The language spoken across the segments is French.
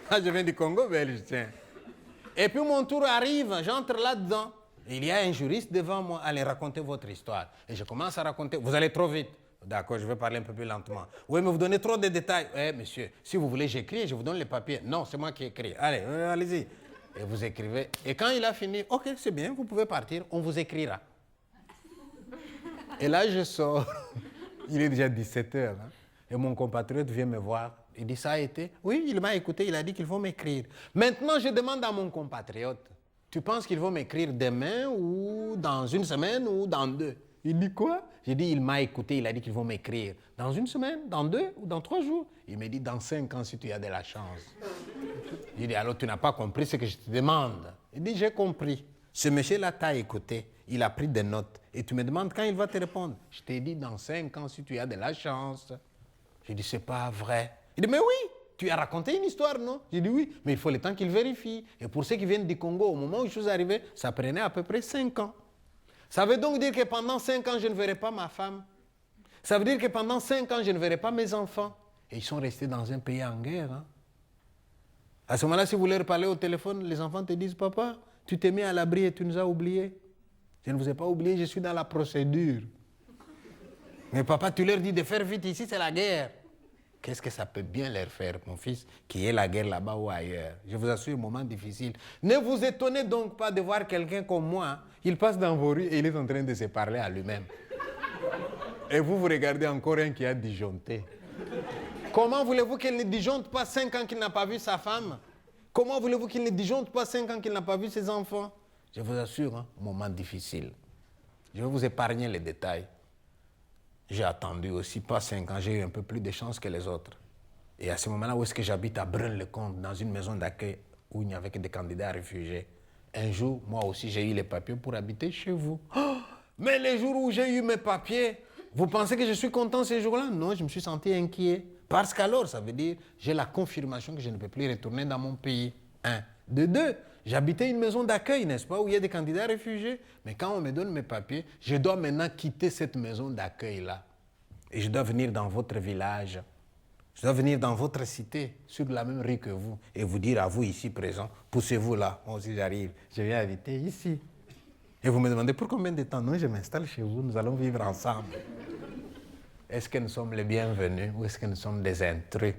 Ah, je viens du Congo belge, tiens. Et puis mon tour arrive, j'entre là-dedans. Il y a un juriste devant moi. Allez, racontez votre histoire. Et je commence à raconter. Vous allez trop vite. D'accord, je vais parler un peu plus lentement. Oui, mais vous donnez trop de détails. Eh, monsieur, si vous voulez, j'écris, je vous donne les papiers. Non, c'est moi qui écris. Allez, allez-y. Et vous écrivez. Et quand il a fini, ok, c'est bien, vous pouvez partir, on vous écrira. Et là, je sors. Il est déjà 17h. Hein, et mon compatriote vient me voir. Il dit, ça a été? Oui, il m'a écouté, il a dit qu'il faut m'écrire. Maintenant, je demande à mon compatriote, tu penses qu'il va m'écrire demain ou dans une semaine ou dans 2? Il dit quoi? J'ai dit, il m'a écouté, il a dit qu'il va m'écrire. Dans une semaine, dans 2 ou dans 3 jours? Il me dit, dans 5 ans si tu as de la chance. J'ai dit, alors tu n'as pas compris ce que je te demande. Il dit, j'ai compris. Ce monsieur-là t'a écouté, il a pris des notes. Et tu me demandes quand il va te répondre. Je t'ai dit, dans 5 ans si tu as de la chance. J'ai dit, c'est pas vrai. Il dit, mais oui, tu as raconté une histoire, non? J'ai dit, oui, mais il faut le temps qu'il vérifie. Et pour ceux qui viennent du Congo, au moment où je suis arrivé, ça prenait à peu près 5 ans. Ça veut donc dire que pendant 5 ans, je ne verrai pas ma femme. Ça veut dire que pendant 5 ans, je ne verrai pas mes enfants. Et ils sont restés dans un pays en guerre. Hein. À ce moment-là, si vous leur parlez au téléphone, les enfants te disent, papa, tu t'es mis à l'abri et tu nous as oubliés. Je ne vous ai pas oublié, je suis dans la procédure. Mais papa, tu leur dis de faire vite, ici c'est la guerre. Qu'est-ce que ça peut bien leur faire, mon fils, qu'il y ait la guerre là-bas ou ailleurs? Je vous assure, un moment difficile. Ne vous étonnez donc pas de voir quelqu'un comme moi. Il passe dans vos rues et il est en train de se parler à lui-même. Et vous regardez encore un qui a disjoncté. Comment voulez-vous qu'il ne disjoncte pas 5 ans qu'il n'a pas vu sa femme? Comment voulez-vous qu'il ne disjoncte pas 5 ans qu'il n'a pas vu ses enfants? Je vous assure, un moment difficile. Je vais vous épargner les détails. J'ai attendu aussi, pas 5 ans, j'ai eu un peu plus de chance que les autres. Et à ce moment-là, où est-ce que j'habite à Braine-le-Comte, dans une maison d'accueil où il n'y avait que des candidats réfugiés. Un jour, moi aussi, j'ai eu les papiers pour habiter chez vous. Oh, mais les jours où j'ai eu mes papiers, vous pensez que je suis content ces jours-là? Non, je me suis senti inquiet. Parce qu'alors, ça veut dire, j'ai la confirmation que je ne peux plus retourner dans mon pays. 1. De 2, j'habitais une maison d'accueil, n'est-ce pas, où il y a des candidats réfugiés. Mais quand on me donne mes papiers, je dois maintenant quitter cette maison d'accueil-là. Et je dois venir dans votre village. Je dois venir dans votre cité, sur la même rue que vous, et vous dire à vous ici présents, poussez-vous là, moi aussi j'arrive, je viens habiter ici. Et vous me demandez pour combien de temps? Non, je m'installe chez vous, nous allons vivre ensemble. Est-ce que nous sommes les bienvenus ou est-ce que nous sommes des intrus?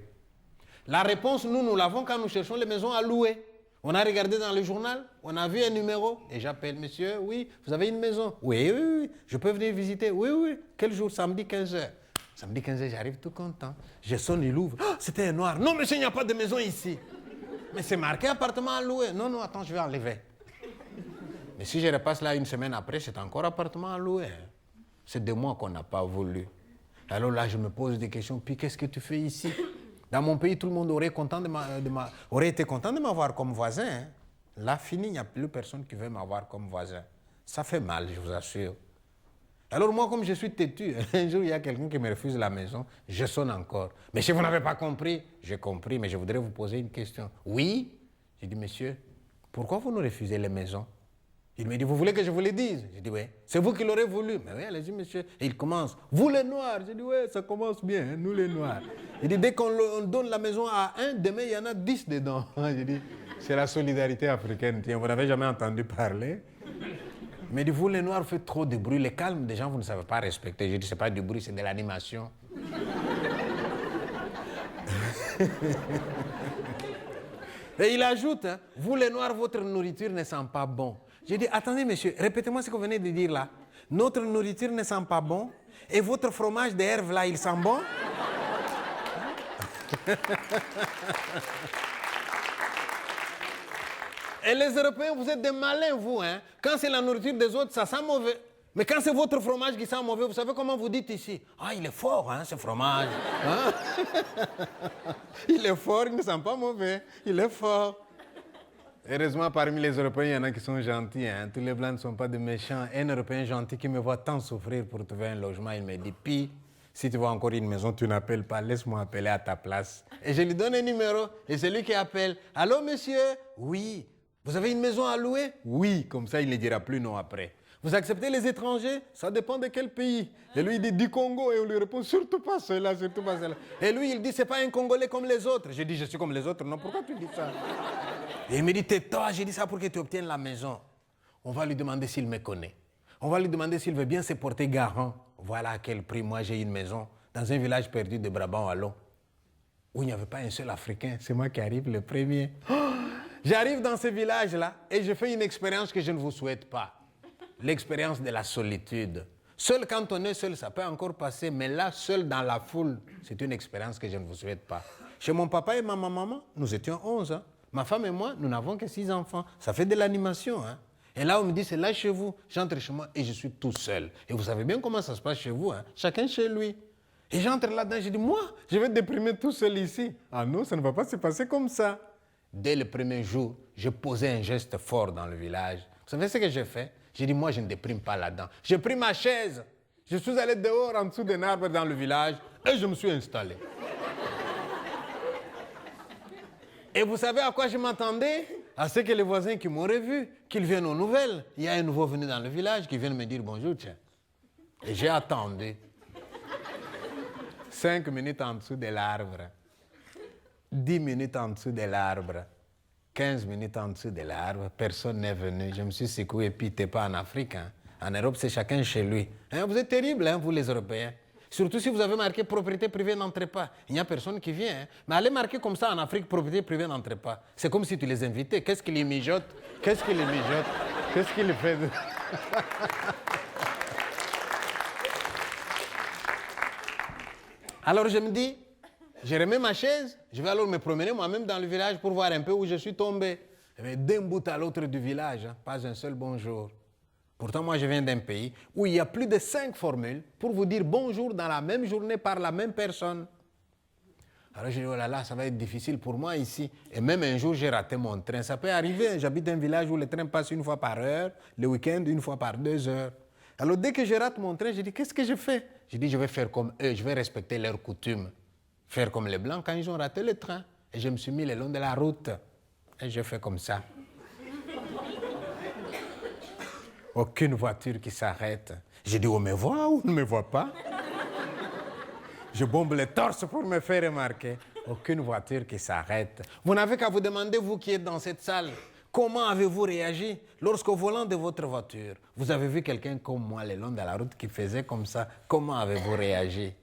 La réponse, nous l'avons quand nous cherchons les maisons à louer. On a regardé dans le journal, on a vu un numéro, et j'appelle, monsieur, oui, vous avez une maison? Oui, oui, oui, je peux venir visiter? Oui, oui, quel jour? Samedi 15h. Samedi 15h, j'arrive tout content. Je sonne, il ouvre. Oh, c'était un noir. Non, monsieur, il n'y a pas de maison ici. Mais c'est marqué appartement à louer. Non, non, attends, je vais enlever. Mais si je repasse là une semaine après, c'est encore appartement à louer. C'est de moi qu'on n'a pas voulu. Alors là, je me pose des questions. Puis, qu'est-ce que tu fais ici? Dans mon pays, tout le monde aurait été content de m'avoir comme voisin. Hein. Là, fini, il n'y a plus personne qui veut m'avoir comme voisin. Ça fait mal, je vous assure. Alors moi, comme je suis têtu, un jour, il y a quelqu'un qui me refuse la maison, je sonne encore. Mais si vous n'avez pas compris, j'ai compris, mais je voudrais vous poser une question. Oui? J'ai dit, monsieur, pourquoi vous nous refusez les maisons? Il me dit, vous voulez que je vous le dise? J'ai dit, oui. C'est vous qui l'aurez voulu. Mais oui, allez-y, monsieur. Et il commence, vous les Noirs. J'ai dit, oui, ça commence bien, hein, nous les Noirs. Il dit, dès qu'on donne la maison à un, demain, il y en a 10 dedans. J'ai dit, c'est la solidarité africaine. Tiens, vous n'avez jamais entendu parler? Mais dit, vous les Noirs, vous faites trop de bruit. Les calmes des gens, vous ne savez pas respecter. Je dis, c'est pas du bruit, c'est de l'animation. Et il ajoute, hein, vous les Noirs, votre nourriture ne sent pas bon. J'ai dit, attendez monsieur, répétez-moi ce que vous venez de dire là. Notre nourriture ne sent pas bon et votre fromage de herbe là, il sent bon? Et les Européens, vous êtes des malins, vous. Hein? Quand c'est la nourriture des autres, ça sent mauvais. Mais quand c'est votre fromage qui sent mauvais, vous savez comment vous dites ici? Ah, il est fort, hein, ce fromage. Hein? Il est fort, il ne sent pas mauvais. Il est fort. Heureusement, parmi les Européens, il y en a qui sont gentils. Hein? Tous les Blancs ne sont pas de méchants. Un Européen gentil qui me voit tant souffrir pour trouver un logement, il me dit, Pi, si tu veux encore une maison, tu n'appelles pas, laisse-moi appeler à ta place. Et je lui donne un numéro, et c'est lui qui appelle. Allô, monsieur? Oui. Vous avez une maison à louer? Oui. Comme ça, il ne dira plus non après. Vous acceptez les étrangers? Ça dépend de quel pays. Et lui, il dit du Congo. Et on lui répond, surtout pas cela, surtout pas cela. Et lui, il dit, c'est pas un Congolais comme les autres. Je dis, je suis comme les autres. Non, pourquoi tu dis ça? Et il me dit, tais-toi, j'ai dit ça pour que tu obtiennes la maison. On va lui demander s'il me connaît. On va lui demander s'il veut bien se porter garant. Voilà à quel prix moi j'ai une maison dans un village perdu de Brabant-Wallon où il n'y avait pas un seul Africain. C'est moi qui arrive le premier. Oh, j'arrive dans ce village-là et je fais une expérience que je ne vous souhaite pas. L'expérience de la solitude. Seul quand on est seul, ça peut encore passer, mais là, seul dans la foule, c'est une expérience que je ne vous souhaite pas. Chez mon papa et ma maman, nous étions 11. Hein. Ma femme et moi, nous n'avons que 6 enfants. Ça fait de l'animation. Hein. Et là, on me dit, c'est là chez vous. J'entre chez moi et je suis tout seul. Et vous savez bien comment ça se passe chez vous. Hein. Chacun chez lui. Et j'entre là-dedans, je dis, moi, je vais déprimer tout seul ici. Ah non, ça ne va pas se passer comme ça. Dès le premier jour, j'ai posé un geste fort dans le village. Vous savez ce que j'ai fait? J'ai dit, moi, je ne déprime pas là-dedans. J'ai pris ma chaise. Je suis allé dehors, en dessous d'un arbre dans le village, et je me suis installé. Et vous savez à quoi je m'attendais? À ce que les voisins qui m'auraient vu, qu'ils viennent aux nouvelles. Il y a un nouveau venu dans le village qui vient me dire bonjour, tiens. Et j'ai attendu. 5 minutes en dessous de l'arbre. 10 minutes en dessous de l'arbre. 15 minutes en dessous de l'arbre. Personne n'est venu. Je me suis secoué et puis t'es pas en Afrique. Hein. En Europe, c'est chacun chez lui. Hein, vous êtes terribles, hein, vous les Européens. Surtout si vous avez marqué propriété privée, n'entrez pas. Il n'y a personne qui vient. Hein. Mais allez marquer comme ça en Afrique, propriété privée, n'entrez pas. C'est comme si tu les invitais. Qu'est-ce qu'ils les mijotent? Qu'est-ce qu'ils les mijotent? Qu'est-ce qu'ils fait? Alors je me dis, je remets ma chaise, je vais alors me promener moi-même dans le village pour voir un peu où je suis tombé. Mais d'un bout à l'autre du village, hein, pas un seul bonjour. Pourtant, moi, je viens d'un pays où il y a plus de 5 formules pour vous dire bonjour dans la même journée par la même personne. Alors, je dis, oh là là, ça va être difficile pour moi ici. Et même un jour, j'ai raté mon train. Ça peut arriver. J'habite dans un village où le train passe 1 fois par heure, le week-end 1 fois par 2 heures. Alors, dès que je rate mon train, je dis, qu'est-ce que je fais? Je dis, je vais faire comme eux, je vais respecter leurs coutumes. Faire comme les Blancs quand ils ont raté le train. Et je me suis mis le long de la route. Et je fais comme ça. Aucune voiture qui s'arrête. J'ai dit, on me voit ou on ne me voit pas? Je bombe le torse pour me faire remarquer. Aucune voiture qui s'arrête. Vous n'avez qu'à vous demander, vous qui êtes dans cette salle, comment avez-vous réagi lorsqu'au volant de votre voiture, vous avez vu quelqu'un comme moi le long de la route qui faisait comme ça? Comment avez-vous réagi?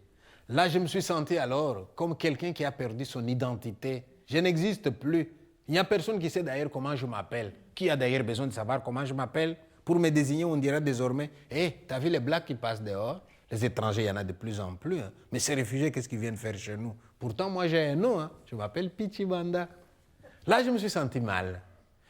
Là, je me suis senti alors comme quelqu'un qui a perdu son identité. Je n'existe plus. Il n'y a personne qui sait d'ailleurs comment je m'appelle. Qui a d'ailleurs besoin de savoir comment je m'appelle? Pour me désigner, on dira désormais, hé, t'as vu les Blacks qui passent dehors? Les étrangers, il y en a de plus en plus. Hein. Mais ces réfugiés, qu'est-ce qu'ils viennent faire chez nous? Pourtant, moi, j'ai un nom. Hein. Je m'appelle Pichibanda. Là, je me suis senti mal.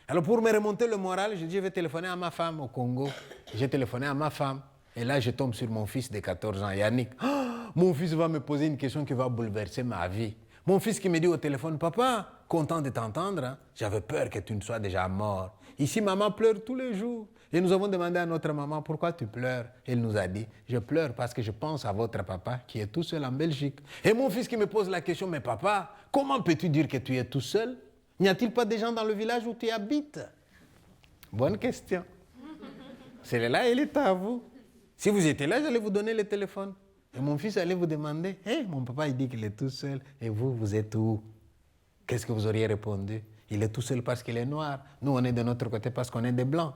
Alors, pour me remonter le moral, je dis, je vais téléphoner à ma femme au Congo. J'ai téléphoné à ma femme. Et là, je tombe sur mon fils de 14 ans, Yannick. Oh, mon fils va me poser une question qui va bouleverser ma vie. Mon fils qui me dit au téléphone, papa, content de t'entendre. Hein? J'avais peur que tu ne sois déjà mort. Ici, maman pleure tous les jours. Et nous avons demandé à notre maman, pourquoi tu pleures? Elle nous a dit, je pleure parce que je pense à votre papa qui est tout seul en Belgique. Et mon fils qui me pose la question, mais papa, comment peux-tu dire que tu es tout seul? N'y a-t-il pas des gens dans le village où tu habites? Bonne question. Celle-là, elle est à vous. Si vous étiez là, j'allais vous donner le téléphone. Et mon fils allait vous demander, hey, mon papa, il dit qu'il est tout seul. Et vous, vous êtes où? Qu'est-ce que vous auriez répondu? Il est tout seul parce qu'il est noir. Nous, on est de notre côté parce qu'on est des blancs.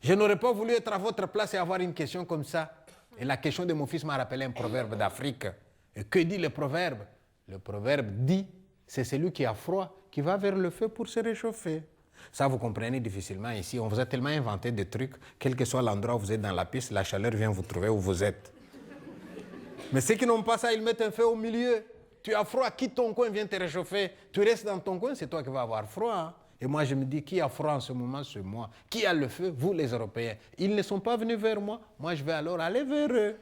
Je n'aurais pas voulu être à votre place et avoir une question comme ça. Et la question de mon fils m'a rappelé un proverbe d'Afrique. Et que dit le proverbe? Le proverbe dit, c'est celui qui a froid qui va vers le feu pour se réchauffer. Ça, vous comprenez difficilement ici. On vous a tellement inventé des trucs, quel que soit l'endroit où vous êtes dans la piste, la chaleur vient vous trouver où vous êtes. Mais ceux qui n'ont pas ça, ils mettent un feu au milieu. Tu as froid, quitte ton coin, viens te réchauffer. Tu restes dans ton coin, c'est toi qui vas avoir froid. Hein? Et moi, je me dis, qui a froid en ce moment? C'est moi. Qui a le feu? Vous, les Européens. Ils ne sont pas venus vers moi. Moi, je vais alors aller vers eux.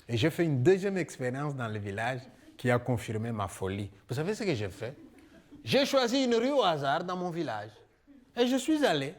Et j'ai fait une deuxième expérience dans le village qui a confirmé ma folie. Vous savez ce que j'ai fait? J'ai choisi une rue au hasard dans mon village. Et je suis allé.